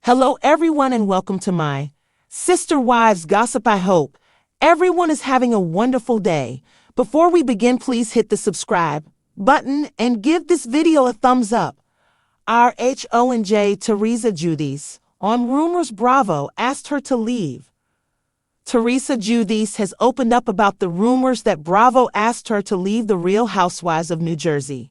Hello everyone and welcome to my Sister Wives Gossip. I hope everyone is having a wonderful day. Before we begin, please hit the subscribe button and give this video a thumbs up. RHONJ Teresa Giudice on rumors Bravo asked her to leave. Teresa Giudice has opened up about the rumors that Bravo asked her to leave the Real Housewives of New Jersey.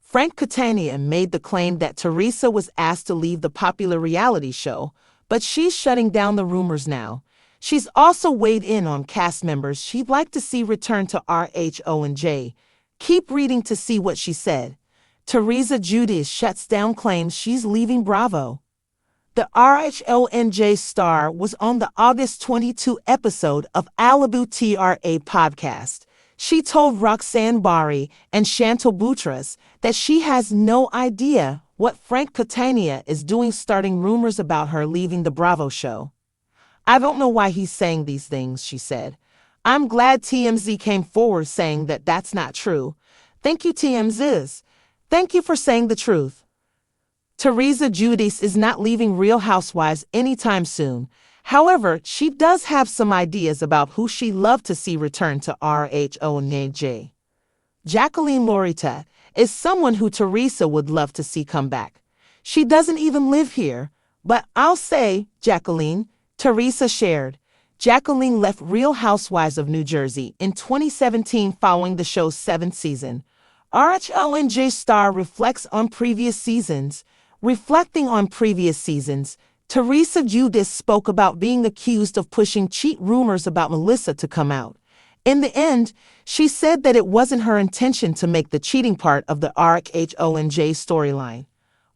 Frank Catania made the claim that Teresa was asked to leave the popular reality show, but she's shutting down the rumors now. She's also weighed in on cast members she'd like to see return to RHONJ. Keep reading to see what she said. Teresa Giudice shuts down claims she's leaving Bravo. The RHONJ star was on the August 22 episode of Alibu TRA podcast. She told Roxanne Barry and Chantal Boutros that she has no idea what Frank Catania is doing, starting rumors about her leaving the Bravo show. "I don't know why he's saying these things," she said. "I'm glad TMZ came forward saying that that's not true. Thank you, TMZ. Thank you for saying the truth." Teresa Giudice is not leaving Real Housewives anytime soon. However, she does have some ideas about who she'd love to see return to RHONJ. Jacqueline Loretta is someone who Teresa would love to see come back. "She doesn't even live here, but I'll say, Jacqueline," Teresa shared. Jacqueline left Real Housewives of New Jersey in 2017 following the show's 7th season. RHONJ star reflecting on previous seasons, Teresa Giudice spoke about being accused of pushing cheat rumors about Melissa to come out. In the end, she said that it wasn't her intention to make the cheating part of the RHONJ storyline.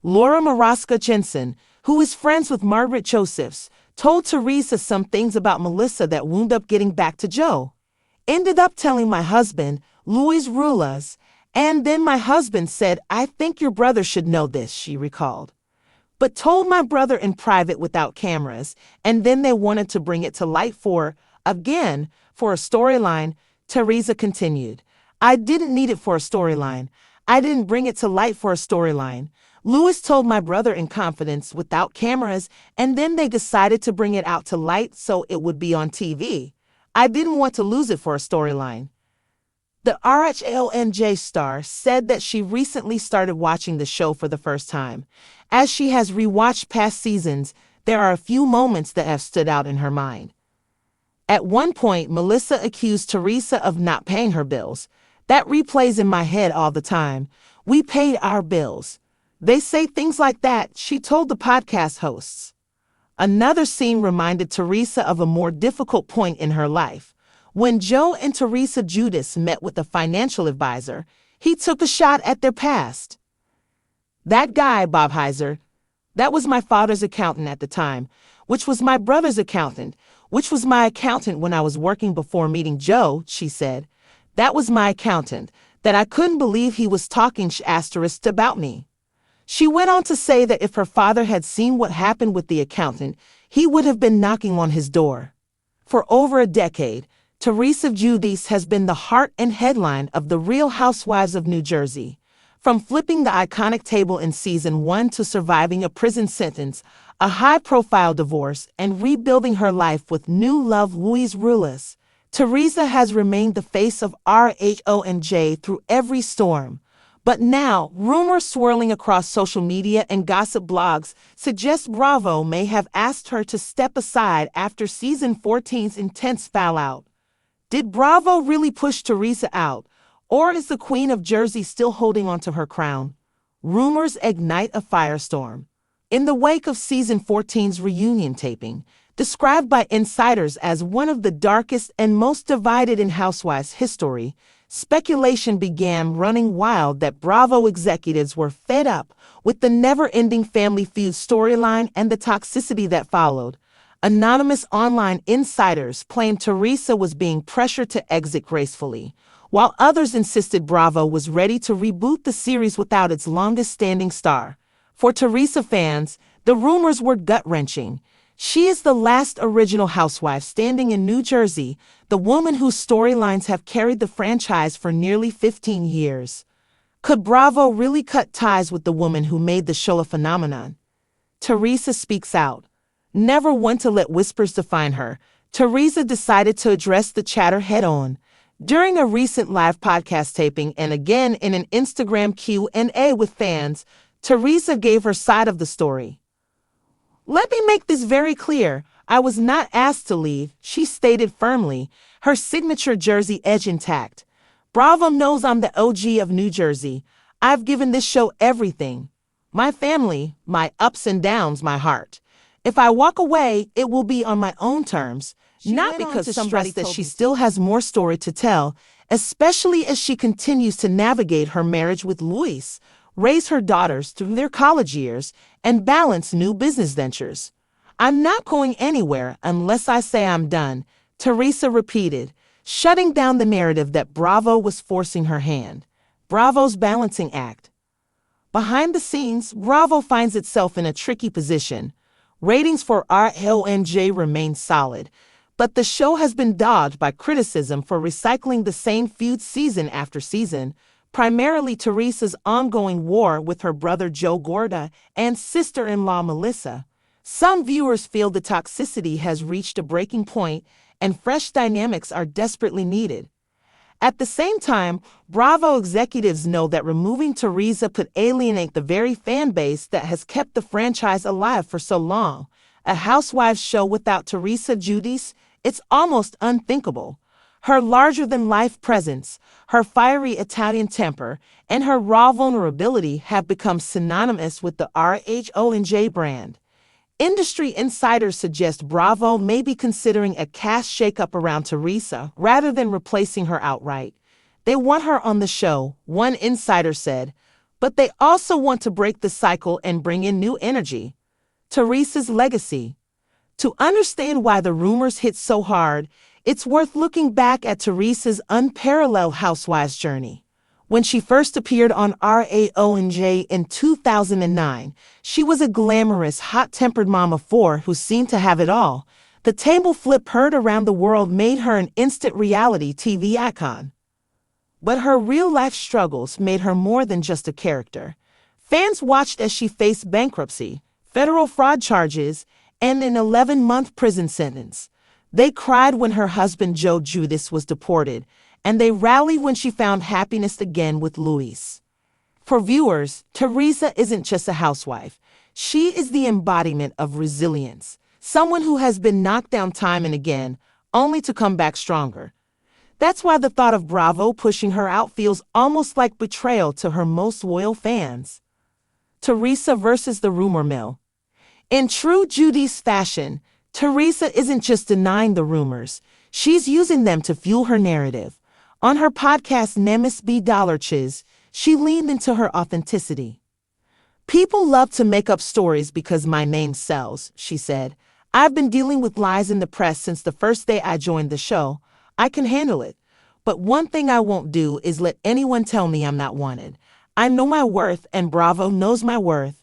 Laura Maraska Jensen, who is friends with Margaret Josephs, told Teresa some things about Melissa that wound up getting back to Joe. "Ended up telling my husband, Luis Rulas, and then my husband said, 'I think your brother should know this,'" she recalled. "But told my brother in private without cameras, and then they wanted to bring it to light for a storyline," Teresa continued. "I didn't need it for a storyline. I didn't bring it to light for a storyline. Louis told my brother in confidence without cameras, and then they decided to bring it out to light so it would be on TV. I didn't want to lose it for a storyline." The RHONJ star said that she recently started watching the show for the first time. As she has rewatched past seasons, there are a few moments that have stood out in her mind. At one point, Melissa accused Teresa of not paying her bills. "That replays in my head all the time. We paid our bills. They say things like that," she told the podcast hosts. Another scene reminded Teresa of a more difficult point in her life. When Joe and Teresa Giudice met with a financial advisor, he took a shot at their past. "That guy, Bob Heiser, that was my father's accountant at the time, which was my brother's accountant, which was my accountant when I was working before meeting Joe," she said. "That was my accountant, that I couldn't believe he was talking about me." She went on to say that if her father had seen what happened with the accountant, he would have been knocking on his door. For over a decade, Teresa Giudice has been the heart and headline of the Real Housewives of New Jersey. From flipping the iconic table in season 1 to surviving a prison sentence, a high-profile divorce, and rebuilding her life with new love Luis Rulas, Teresa has remained the face of RHONJ through every storm. But now, rumors swirling across social media and gossip blogs suggest Bravo may have asked her to step aside after season 14's intense fallout. Did Bravo really push Teresa out, or is the Queen of Jersey still holding onto her crown? Rumors ignite a firestorm. In the wake of season 14's reunion taping, described by insiders as one of the darkest and most divided in Housewives history, speculation began running wild that Bravo executives were fed up with the never-ending family feud storyline and the toxicity that followed. Anonymous online insiders claimed Teresa was being pressured to exit gracefully, while others insisted Bravo was ready to reboot the series without its longest-standing star. For Teresa fans, the rumors were gut-wrenching. She is the last original housewife standing in New Jersey, the woman whose storylines have carried the franchise for nearly 15 years. Could Bravo really cut ties with the woman who made the show a phenomenon? Teresa speaks out. Never one to let whispers define her, Teresa decided to address the chatter head-on. During a recent live podcast taping and again in an Instagram Q&A with fans, Teresa gave her side of the story. "Let me make this very clear. I was not asked to leave," she stated firmly, her signature Jersey edge intact. "Bravo knows I'm the OG of New Jersey. I've given this show everything. My family, my ups and downs, my heart. If I walk away, it will be on my own terms, not because somebody that she still has more story to tell, especially as she continues to navigate her marriage with Luis, raise her daughters through their college years, and balance new business ventures. I'm not going anywhere unless I say I'm done," Teresa repeated, shutting down the narrative that Bravo was forcing her hand. Bravo's balancing act. Behind the scenes, Bravo finds itself in a tricky position. Ratings for RHONJ remain solid, but the show has been dogged by criticism for recycling the same feud season after season, primarily Teresa's ongoing war with her brother Joe Gorda and sister-in-law Melissa. Some viewers feel the toxicity has reached a breaking point and fresh dynamics are desperately needed. At the same time, Bravo executives know that removing Teresa could alienate the very fan base that has kept the franchise alive for so long. A housewives show without Teresa Giudice, it's almost unthinkable. Her larger-than-life presence, her fiery Italian temper, and her raw vulnerability have become synonymous with the RHONJ brand. Industry insiders suggest Bravo may be considering a cast shakeup around Teresa rather than replacing her outright. They want her on the show, one insider said, but they also want to break the cycle and bring in new energy. Teresa's legacy. To understand why the rumors hit so hard, it's worth looking back at Teresa's unparalleled housewives journey. When she first appeared on RHONJ in 2009, she was a glamorous, hot-tempered mom of four who seemed to have it all. The table flip heard around the world made her an instant reality TV icon. But her real-life struggles made her more than just a character. Fans watched as she faced bankruptcy, federal fraud charges, and an 11-month prison sentence. They cried when her husband Joe Giudice was deported, and they rallied when she found happiness again with Luis. For viewers, Teresa isn't just a housewife. She is the embodiment of resilience, someone who has been knocked down time and again, only to come back stronger. That's why the thought of Bravo pushing her out feels almost like betrayal to her most loyal fans. Teresa versus the rumor mill. In true Giudice fashion, Teresa isn't just denying the rumors, she's using them to fuel her narrative. On her podcast Nemes B Dollarches, she leaned into her authenticity. "People love to make up stories because my name sells," she said. "I've been dealing with lies in the press since the first day I joined the show. I can handle it. But one thing I won't do is let anyone tell me I'm not wanted. I know my worth and Bravo knows my worth."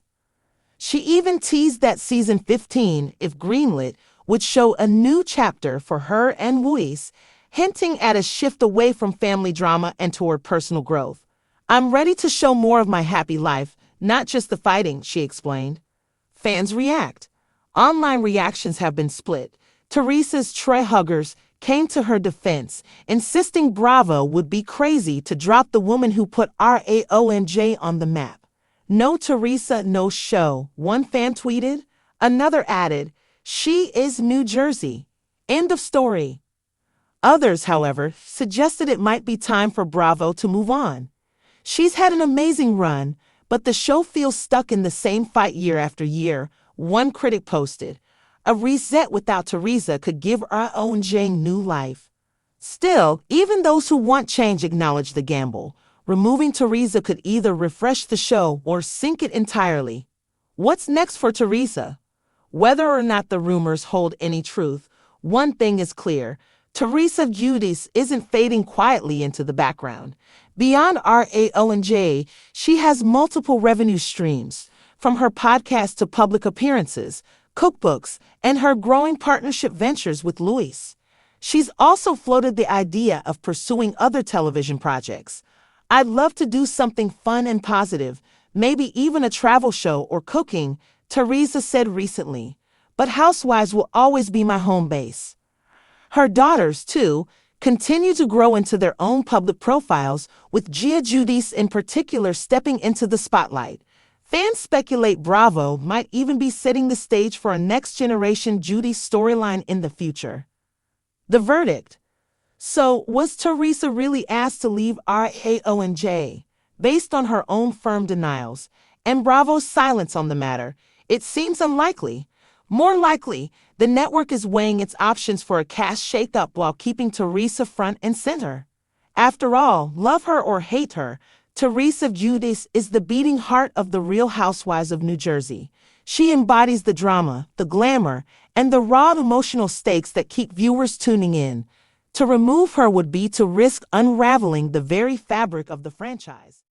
She even teased that season 15, if greenlit, would show a new chapter for her and Luis, hinting at a shift away from family drama and toward personal growth. "I'm ready to show more of my happy life, not just the fighting," she explained. Fans react. Online reactions have been split. Teresa's Trey huggers came to her defense, insisting Bravo would be crazy to drop the woman who put RHONJ on the map. "No Teresa, no show," one fan tweeted. Another added, "She is New Jersey. End of story." Others, however, suggested it might be time for Bravo to move on. "She's had an amazing run, but the show feels stuck in the same fight year after year," one critic posted. "A reset without Teresa could give RHONJ new life." Still, even those who want change acknowledge the gamble. Removing Teresa could either refresh the show or sink it entirely. What's next for Teresa? Whether or not the rumors hold any truth, one thing is clear. Teresa Giudice isn't fading quietly into the background. Beyond RHONJ, she has multiple revenue streams, from her podcast to public appearances, cookbooks, and her growing partnership ventures with Luis. She's also floated the idea of pursuing other television projects. "I'd love to do something fun and positive, maybe even a travel show or cooking," Teresa said recently, but Housewives will always be my home base. Her daughters, too, continue to grow into their own public profiles, with Giudice in particular stepping into the spotlight. Fans speculate Bravo might even be setting the stage for a next-generation Giudice storyline in the future. The verdict. So, was Teresa really asked to leave RHONJ? Based on her own firm denials and Bravo's silence on the matter, it seems unlikely. More likely, the network is weighing its options for a cast shakeup while keeping Teresa front and center. After all, love her or hate her, Teresa Giudice is the beating heart of the Real Housewives of New Jersey. She embodies the drama, the glamour, and the raw emotional stakes that keep viewers tuning in. To remove her would be to risk unraveling the very fabric of the franchise.